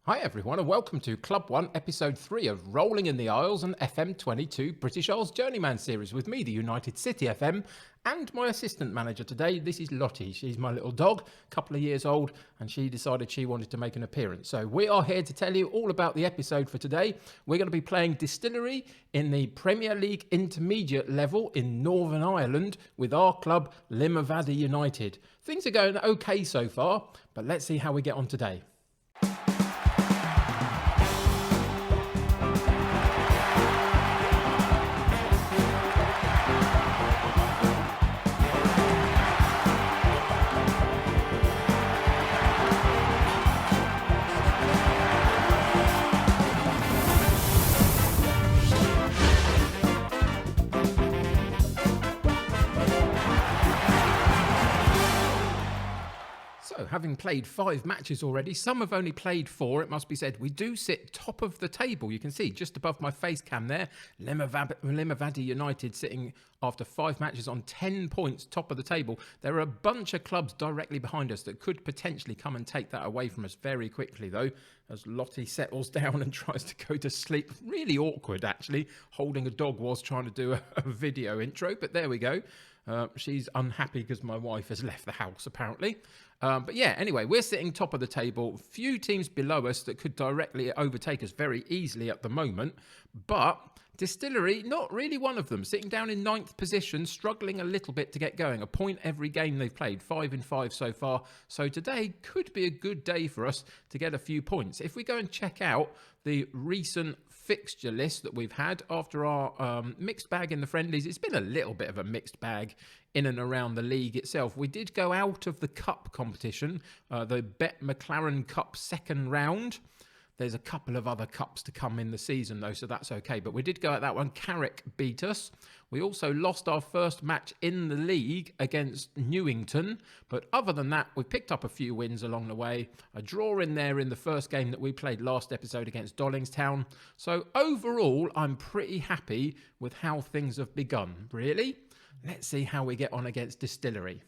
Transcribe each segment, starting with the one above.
Hi everyone and welcome to Club 1 episode 3 of Rolling in the Isles and FM22 British Isles Journeyman series with me, the United City FM, and my assistant manager today. This is Lottie. She's my little dog, a couple of years old, and she decided she wanted to make an appearance. So we are here to tell you all about the episode for today. We're going to be playing Distillery in the Premier League intermediate level in Northern Ireland with our club Limavady United. Things are going okay so far, but let's see how we get on today. So, having played 5 matches already, some have only played 4, it must be said. We do sit top of the table. You can see just above my face cam there, Limavady United sitting after 5 matches on 10 points, top of the table. There are a bunch of clubs directly behind us that could potentially come and take that away from us very quickly, though, as Lottie settles down and tries to go to sleep. Really awkward, actually, holding a dog whilst trying to do a video intro, but there we go. She's unhappy because my wife has left the house, apparently. But yeah, anyway, we're sitting top of the table. Few teams below us that could directly overtake us very easily at the moment. But Distillery, not really one of them. Sitting down in 9th position, struggling a little bit to get going. A point every game they've played, 5 in 5 so far. So today could be a good day for us to get a few points. If we go and check out the recent fixture list that we've had after our mixed bag in the friendlies, it's been a little bit of a mixed bag in and around the league itself. We did go out of the cup competition, the Bet McLaren Cup second round. There's a couple of other cups to come in the season though, so that's okay. But we did go at that one. Carrick beat us. We also lost our first match in the league against Newington. But other than that, we picked up a few wins along the way. A draw in there in the first game that we played last episode against Dollingstown. So overall, I'm pretty happy with how things have begun, really. Let's see how we get on against Distillery.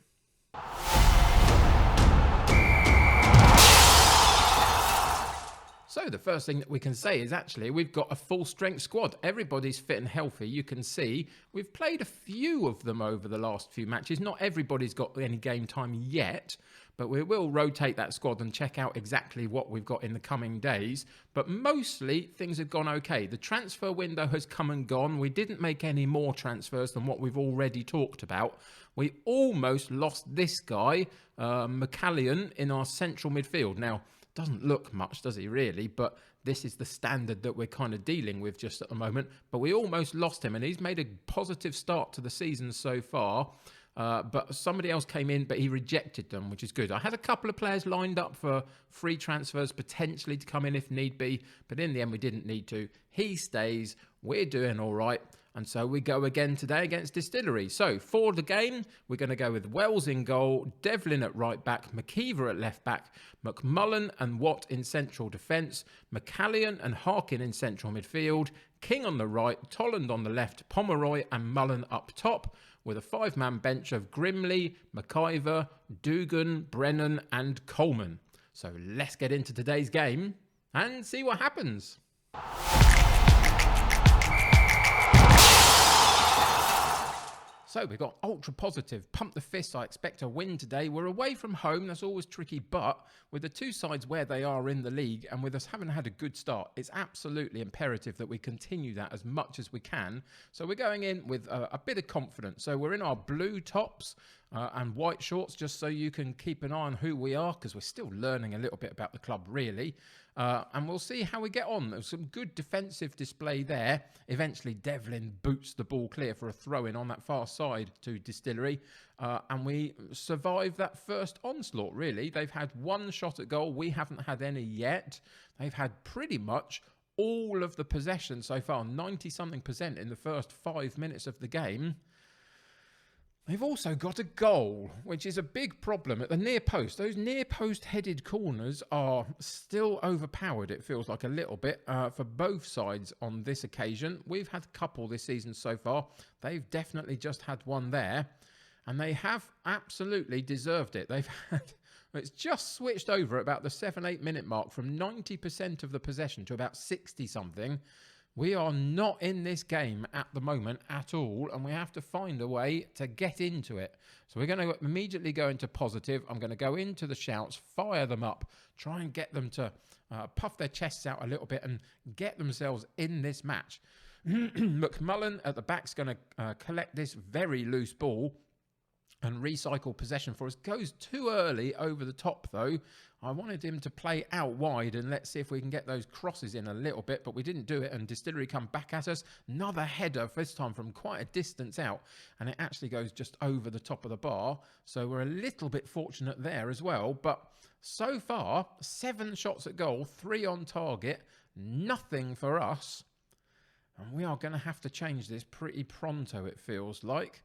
So the first thing that we can say is actually we've got a full strength squad. Everybody's fit and healthy. You can see we've played a few of them over the last few matches. Not everybody's got any game time yet, but we will rotate that squad and check out exactly what we've got in the coming days. But mostly things have gone okay. The transfer window has come and gone. We didn't make any more transfers than what we've already talked about. We almost lost this guy, McCallion, in our central midfield. Now, doesn't look much, does he really? But this is the standard that we're kind of dealing with just at the moment. But we almost lost him, and he's made a positive start to the season so far. But somebody else came in, but he rejected them, which is good. I had a couple of players lined up for free transfers, potentially to come in if need be. But in the end, we didn't need to. He stays. We're doing all right. And so we go again today against Distillery. So for the game, we're going to go with Wells in goal, Devlin at right back, McKeever at left back, McMullen and Watt in central defence, McCallion and Harkin in central midfield, King on the right, Tolland on the left, Pomeroy and Mullen up top, with a 5-man bench of Grimley, McIver, Dugan, Brennan and Coleman. So let's get into today's game and see what happens. So we've got ultra positive, pump the fists. I expect a win today. We're away from home. That's always tricky. But with the two sides where they are in the league and with us having had a good start, it's absolutely imperative that we continue that as much as we can. So we're going in with a bit of confidence. So we're in our blue tops and white shorts, just so you can keep an eye on who we are, because we're still learning a little bit about the club, really. And we'll see how we get on. There's some good defensive display there. Eventually, Devlin boots the ball clear for a throw-in on that far side to Distillery. And we survived that first onslaught, really. They've had one shot at goal. We haven't had any yet. They've had pretty much all of the possession so far, 90-something% in the first 5 minutes of the game. They've also got a goal, which is a big problem at the near post. Those near post headed corners are still overpowered, it feels like a little bit, for both sides on this occasion. We've had a couple this season so far. They've definitely just had one there, and they have absolutely deserved it. They've had It's just switched over at about the 7-8 minute mark from 90% of the possession to about 60 something. We are not in this game at the moment at all, and we have to find a way to get into it. So we're going to immediately go into positive. I'm going to go into the shouts, fire them up, try and get them to puff their chests out a little bit and get themselves in this match. McMullen at the back's going to collect this very loose ball and recycle possession for us. Goes too early over the top, though. I wanted him to play out wide and let's see if we can get those crosses in a little bit, but we didn't do it, and Distillery come back at us. Another header, this time from quite a distance out, and it actually goes just over the top of the bar, so we're a little bit fortunate there as well. But so far, 7 shots at goal, 3 on target, nothing for us, and we are going to have to change this pretty pronto, it feels like.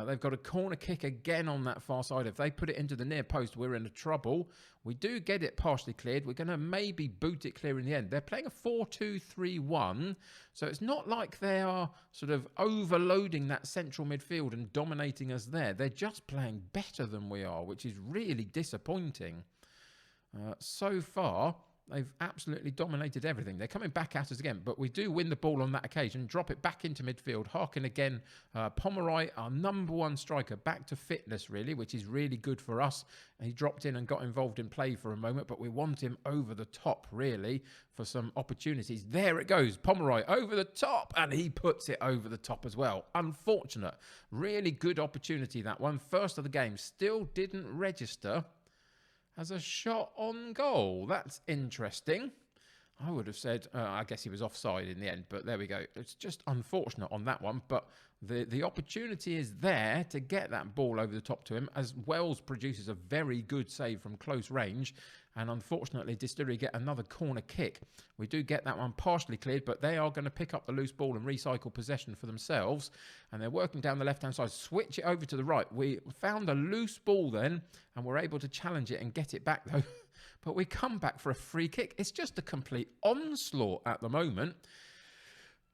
They've got a corner kick again on that far side. If they put it into the near post, we're in trouble. We do get it partially cleared. We're going to maybe boot it clear in the end. They're playing a 4-2-3-1, so it's not like they are sort of overloading that central midfield and dominating us there. They're just playing better than we are, which is really disappointing. So far, they've absolutely dominated everything. They're coming back at us again, but we do win the ball on that occasion, drop it back into midfield. Harkin again, Pomeroy, our number 1 striker, back to fitness, really, which is really good for us. He dropped in and got involved in play for a moment, but we want him over the top, really, for some opportunities. There it goes, Pomeroy over the top, and he puts it over the top as well. Unfortunate. Really good opportunity, that one. First of the game, still didn't register as a shot on goal. That's interesting. I would have said, I guess he was offside in the end, but there we go. It's just unfortunate on that one, but the opportunity is there to get that ball over the top to him, as Wells produces a very good save from close range, and unfortunately Distillery get another corner kick. We do get that one partially cleared, but they are going to pick up the loose ball and recycle possession for themselves, and they're working down the left-hand side. Switch it over to the right. We found a loose ball then, and we're able to challenge it and get it back, though. But we come back for a free kick. It's just a complete onslaught at the moment.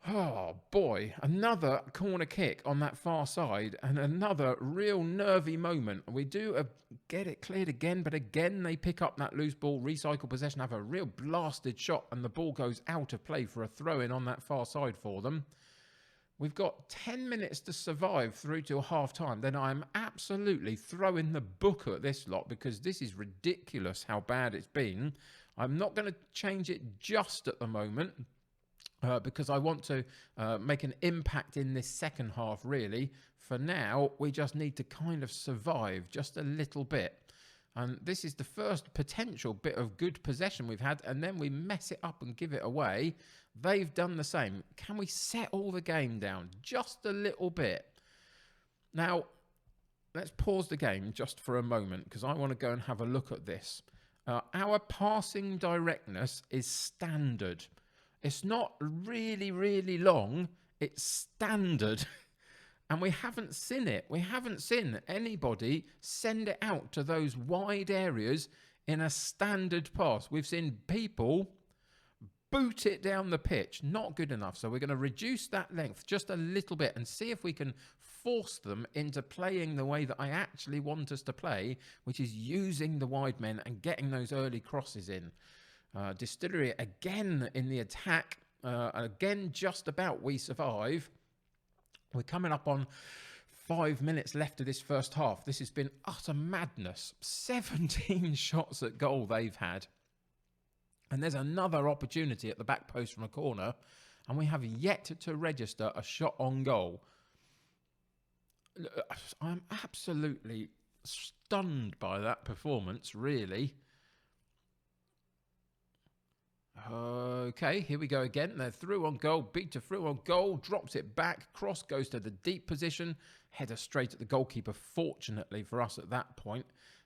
Oh, boy. Another corner kick on that far side and another real nervy moment. We do get it cleared again, but again they pick up that loose ball, recycle possession, have a real blasted shot, and the ball goes out of play for a throw-in on that far side for them. We've got 10 minutes to survive through to half-time. Then I'm absolutely throwing the book at this lot, because this is ridiculous how bad it's been. I'm not going to change it just at the moment, because I want to make an impact in this second half, really. For now, we just need to kind of survive just a little bit. And this is the first potential bit of good possession we've had, and then we mess it up and give it away. They've done the same. Can we settle the game down just a little bit? Now, let's pause the game just for a moment, because I want to go and have a look at this. Our passing directness is standard. It's not really, really long. It's standard. And we haven't seen it. We haven't seen anybody send it out to those wide areas in a standard pass. We've seen people boot it down the pitch. Not good enough. So we're going to reduce that length just a little bit and see if we can force them into playing the way that I actually want us to play, which is using the wide men and getting those early crosses in. Distillery again in the attack. Again, just about we survive. We're coming up on 5 minutes left of this first half. This has been utter madness. 17 shots at goal they've had. And there's another opportunity at the back post from a corner, and we have yet to register a shot on goal. I'm absolutely stunned by that performance, really. Okay, here we go again. They're through on goal. Beta through on goal. Drops it back. Cross goes to the deep position. Header straight at the goalkeeper, fortunately for us at that point.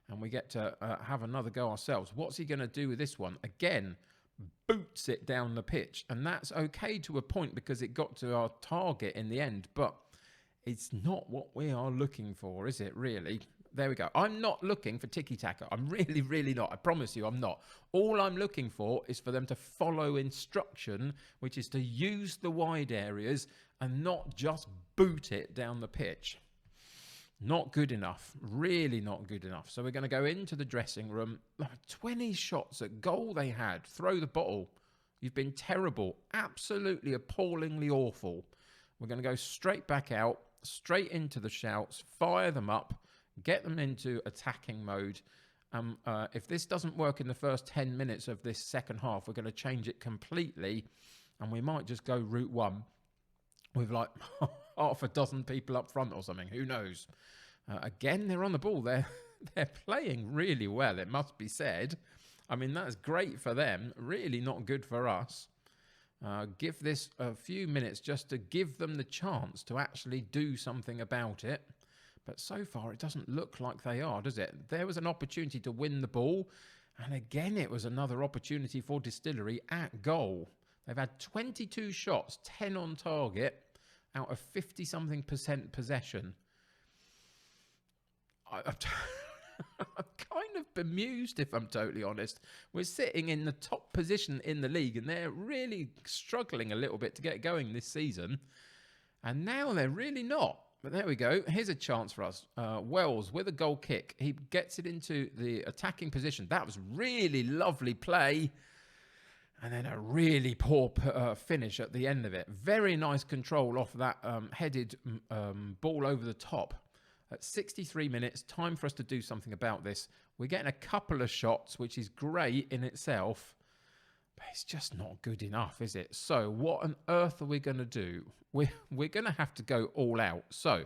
And we get to have another go ourselves. What's he going to do with this one? Again, boots it down the pitch. And that's okay to a point because it got to our target in the end. But it's not what we are looking for, is it, really? There we go. I'm not looking for tiki-taka. I'm really, really not. I promise you I'm not. All I'm looking for is for them to follow instruction, which is to use the wide areas and not just boot it down the pitch. Not good enough. Really not good enough. So we're going to go into the dressing room. 20 shots at goal they had. Throw the bottle. You've been terrible. Absolutely appallingly awful. We're going to go straight back out, straight into the shouts, fire them up, get them into attacking mode. If this doesn't work in the first 10 minutes of this second half, we're going to change it completely, and we might just go route one with like half a dozen people up front or something. Who knows? Again, they're on the ball. They're playing really well, it must be said. I mean, that's great for them. Really not good for us. Give this a few minutes just to give them the chance to actually do something about it. But so far, it doesn't look like they are, does it? There was an opportunity to win the ball. And again, it was another opportunity for Distillery at goal. They've had 22 shots, 10 on target, out of 50-something% possession. I'm kind of bemused, if I'm totally honest. We're sitting in the top position in the league, and they're really struggling a little bit to get going this season. And now they're really not. But there we go. Here's a chance for us. Wells with a goal kick. He gets it into the attacking position. That was really lovely play. And then a really poor finish at the end of it. Very nice control off that headed ball over the top. At 63 minutes, time for us to do something about this. We're getting a couple of shots, which is great in itself. But it's just not good enough, is it? So what on earth are we going to do? We're going to have to go all out. So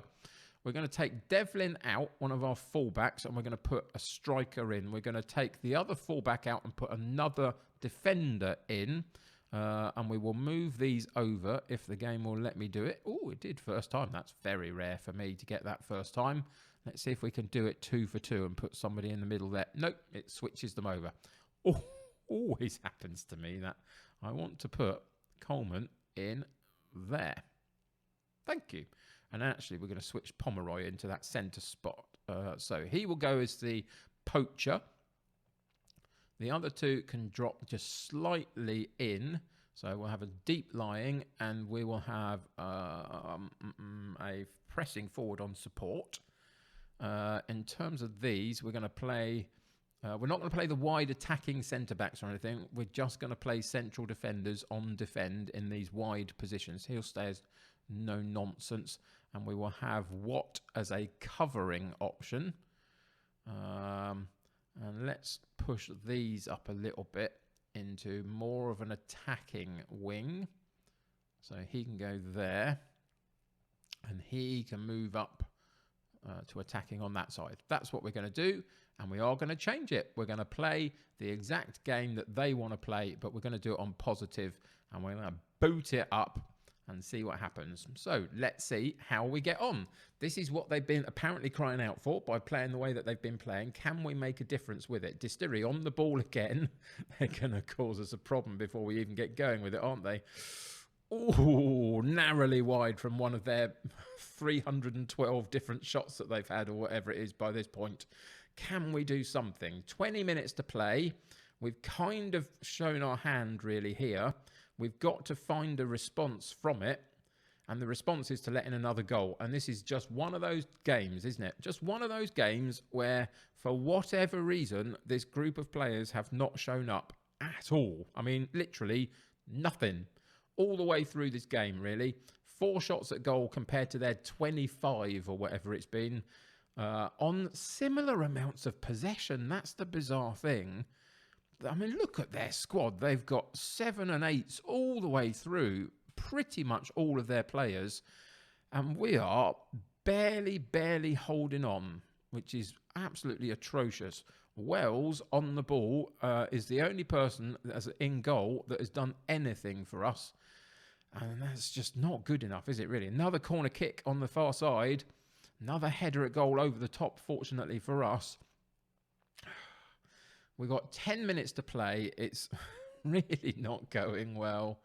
we're going to take Devlin out, one of our fullbacks, and we're going to put a striker in. We're going to take the other fullback out and put another defender in. And we will move these over if the game will let me do it. Oh, it did first time. That's very rare for me to get that first time. Let's see if we can do it 2 for 2 and put somebody in the middle there. Nope, it switches them over. Oh, always happens to me that I want to put Coleman in there. Thank you. And actually, we're going to switch Pomeroy into that centre spot. So he will go as the poacher. The other two can drop just slightly in. So we'll have a deep lying, and we will have a pressing forward on support. In terms of these, we're going to play... we're not going to play the wide attacking centre-backs or anything. We're just going to play central defenders on defend in these wide positions. He'll stay as no nonsense. And we will have Watt as a covering option. And let's push these up a little bit into more of an attacking wing. So he can go there. And he can move up to attacking on that side. That's what we're going to do. And we are going to change it. We're going to play the exact game that they want to play, but we're going to do it on positive. And we're going to boot it up and see what happens. So let's see how we get on. This is what they've been apparently crying out for by playing the way that they've been playing. Can we make a difference with it? Distillery on the ball again. They're going to cause us a problem before we even get going with it, aren't they? Oh, narrowly wide from one of their 312 different shots that they've had or whatever it is by this point. Can we do something? 20 minutes to play. We've kind of shown our hand really here. We've got to find a response from it. And the response is to let in another goal. And this is just one of those games, isn't it? Just one of those games where, for whatever reason, this group of players have not shown up at all. I mean, literally nothing. All the way through this game, really. 4 shots at goal compared to their 25 or whatever it's been. On similar amounts of possession. That's the bizarre thing. I mean, look at their squad. They've got 7 and 8s all the way through, pretty much all of their players. And we are barely holding on, which is absolutely atrocious. Wells on the ball is the only person that's in goal that has done anything for us. And that's just not good enough, is it really? Another corner kick on the far side. Another header at goal over the top, fortunately for us. We've got 10 minutes to play. It's really not going well.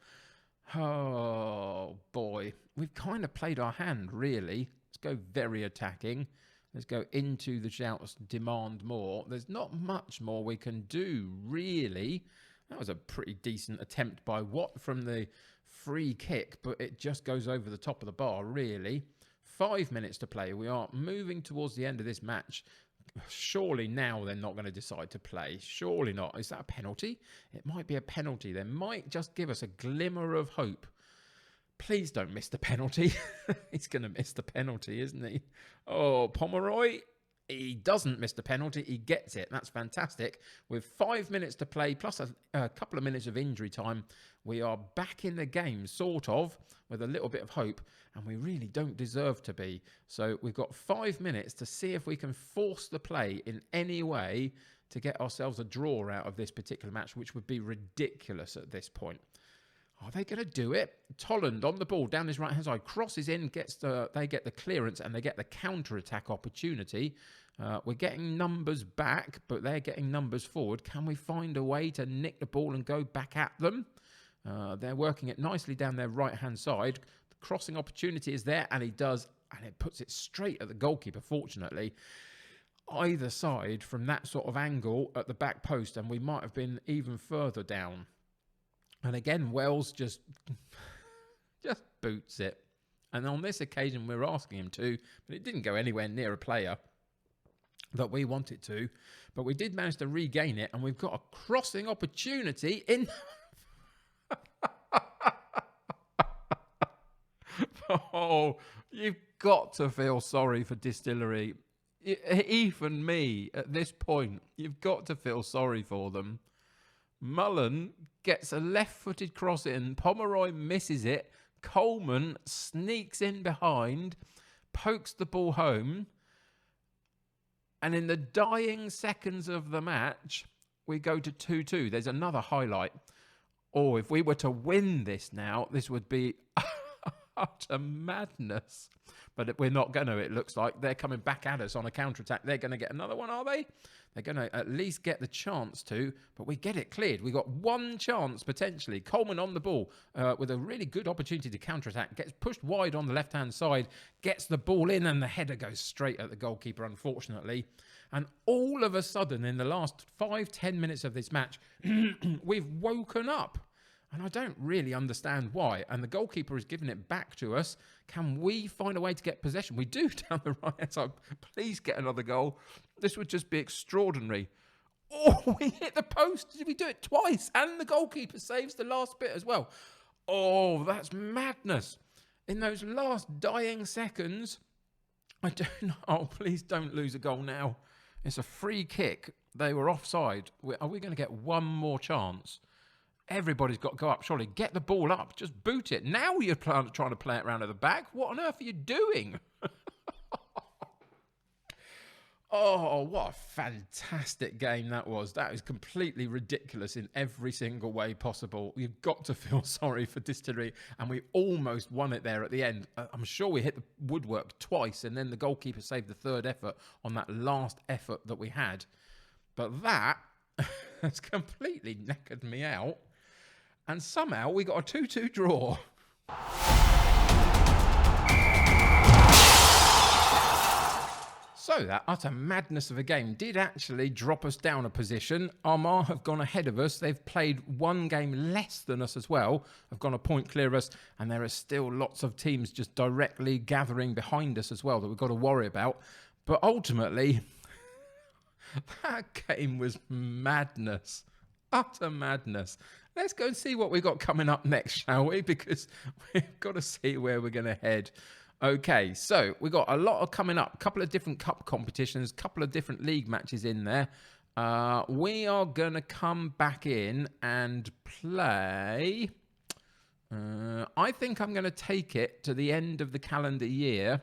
Oh, boy. We've kind of played our hand, really. Let's go very attacking. Let's go into the shouts, demand more. There's not much more we can do, really. That was a pretty decent attempt by Watt from the free kick, but it just goes over the top of the bar, really. 5 minutes to play. We are moving towards the end of this match. Surely now they're not going to decide to play. Surely not. Is that a penalty? It might be a penalty. They might just give us a glimmer of hope. Please don't miss the penalty. He's going to miss the penalty, isn't he? Oh, Pomeroy. He doesn't miss the penalty. He gets it. That's fantastic. With 5 minutes to play, plus a couple of minutes of injury time, we are back in the game, sort of, with a little bit of hope. And we really don't deserve to be. So we've got 5 minutes to see if we can force the play in any way to get ourselves a draw out of this particular match, which would be ridiculous at this point. Are they going to do it? Tolland on the ball down his right-hand side, crosses in, they get the clearance and they get the counter-attack opportunity. We're getting numbers back, but they're getting numbers forward. Can we find a way to nick the ball and go back at them? They're working it nicely down their right-hand side. The crossing opportunity is there, and he does, and it puts it straight at the goalkeeper, fortunately. Either side from that sort of angle at the back post, and we might have been even further down. And again, Wells just boots it. And on this occasion, we're asking him to, but it didn't go anywhere near a player that we wanted to. But we did manage to regain it, and we've got a crossing opportunity in... Oh, you've got to feel sorry for Distillery. Even me, at this point, you've got to feel sorry for them. Mullen gets a left-footed cross in. Pomeroy misses it. Coleman sneaks in behind, pokes the ball home. And in the dying seconds of the match, we go to 2-2. There's another highlight. Oh, if we were to win this now, this would be utter madness. But we're not going to, it looks like. They're coming back at us on a counter-attack. They're going to get another one, are they? They're going to at least get the chance to, but we get it cleared. We got one chance, potentially. Coleman on the ball with a really good opportunity to counter-attack. Gets pushed wide on the left-hand side, gets the ball in, and the header goes straight at the goalkeeper, unfortunately. And all of a sudden, in the last 5-10 minutes of this match, we've woken up. And I don't really understand why. And the goalkeeper is giving it back to us. Can we find a way to get possession? We do down the right side. Please get another goal. This would just be extraordinary. Oh, we hit the post. Did we do it twice? And the goalkeeper saves the last bit as well. Oh, that's madness. In those last dying seconds, I don't know. Oh, please don't lose a goal now. It's a free kick. They were offside. Are we going to get one more chance? Everybody's got to go up. Surely get the ball up. Just boot it. Now you're trying to play it around at the back. What on earth are you doing? Oh, what a fantastic game that was. That was completely ridiculous in every single way possible. You've got to feel sorry for Distillery, and we almost won it there at the end. I'm sure we hit the woodwork twice, and then the goalkeeper saved the third effort on that last effort that we had. But that has completely knackered me out. And somehow we got a 2-2 draw. So that utter madness of a game did actually drop us down a position. Armagh have gone ahead of us. They've played one game less than us as well. Have gone a point clear of us. And there are still lots of teams just directly gathering behind us as well that we've got to worry about. But ultimately, that game was madness. Utter madness. Let's go and see what we've got coming up next, shall we? Because we've got to see where we're going to head. Okay, so we've got a lot coming up. A couple of different cup competitions, a couple of different league matches in there. We are going to come back in and play. I think I'm going to take it to the end of the calendar year.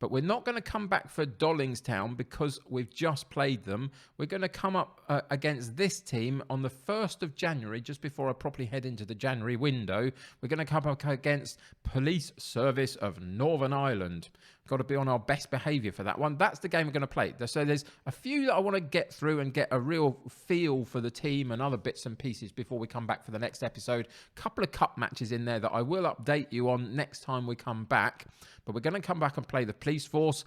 But we're not going to come back for Dollingstown because we've just played them. We're going to come up against this team on the 1st of January, just before I properly head into the January window. We're going to come up against Police Service of Northern Ireland. Got to be on our best behaviour for that one. That's the game we're going to play. So there's a few that I want to get through and get a real feel for the team and other bits and pieces before we come back for the next episode. A couple of cup matches in there that I will update you on next time we come back. But we're going to come back and play the police force.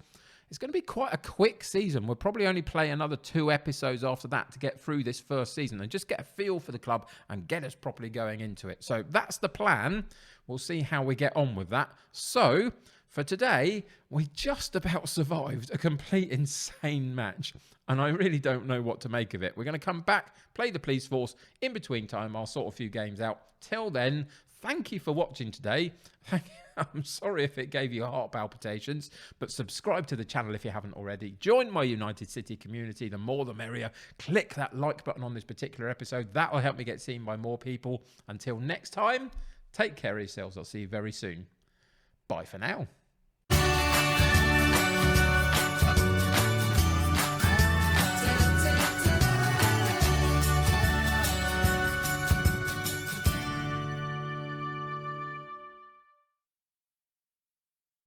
It's going to be quite a quick season. We'll probably only play another 2 episodes after that to get through this first season and just get a feel for the club and get us properly going into it. So that's the plan. We'll see how we get on with that. So For today, we just about survived a complete insane match, and I really don't know what to make of it. We're going to come back, play the police force. In between time, I'll sort a few games out. Till then, thank you for watching today. I'm sorry if it gave you heart palpitations, but subscribe to the channel if you haven't already. Join my United City community. The more the merrier. Click that like button on this particular episode. That will help me get seen by more people. Until next time, take care of yourselves. I'll see you very soon. Bye for now.